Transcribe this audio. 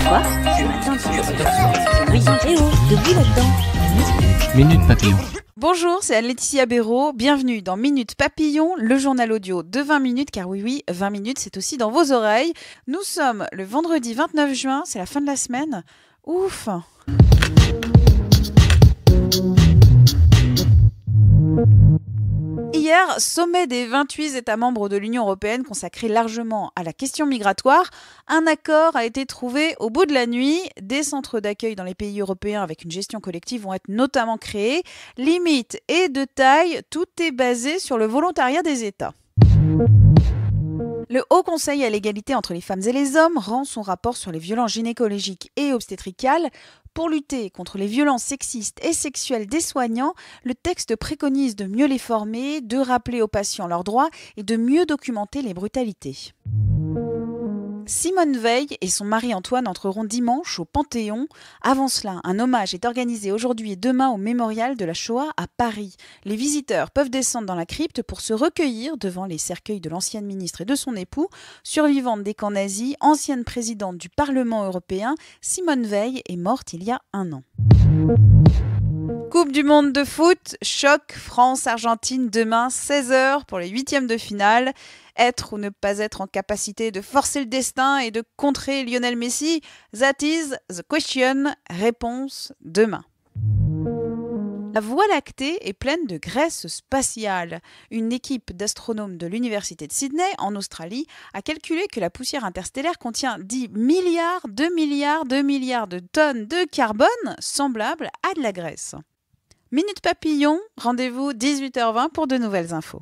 Quoi? Ce matin, oui, eh oh, debout là-dedans. Minute Papillon. Bonjour, c'est Anne-Laetitia Béraud. Bienvenue dans Minute Papillon, le journal audio de 20 minutes, car oui, 20 minutes, c'est aussi dans vos oreilles. Nous sommes le vendredi 29 juin, c'est la fin de la semaine. Ouf! Hier, sommet des 28 États membres de l'Union européenne consacré largement à la question migratoire, un accord a été trouvé au bout de la nuit. Des centres d'accueil dans les pays européens avec une gestion collective vont être notamment créés. Limite et de taille, tout est basé sur le volontariat des États. Le Haut Conseil à l'égalité entre les femmes et les hommes rend son rapport sur les violences gynécologiques et obstétricales. Pour lutter contre les violences sexistes et sexuelles des soignants, le texte préconise de mieux les former, de rappeler aux patients leurs droits et de mieux documenter les brutalités. Simone Veil et son mari Antoine entreront dimanche au Panthéon. Avant cela, un hommage est organisé aujourd'hui et demain au mémorial de la Shoah à Paris. Les visiteurs peuvent descendre dans la crypte pour se recueillir devant les cercueils de l'ancienne ministre et de son époux. Survivante des camps nazis, ancienne présidente du Parlement européen, Simone Veil est morte il y a 1 an. Coupe du monde de foot, choc France-Argentine demain 16h pour les 8e de finale. Être ou ne pas être en capacité de forcer le destin et de contrer Lionel Messi, that is the question. Réponse demain. La Voie lactée est pleine de graisse spatiale. Une équipe d'astronomes de l'université de Sydney, en Australie, a calculé que la poussière interstellaire contient 10 milliards de tonnes de carbone semblables à de la graisse. Minute Papillon, rendez-vous 18h20 pour de nouvelles infos.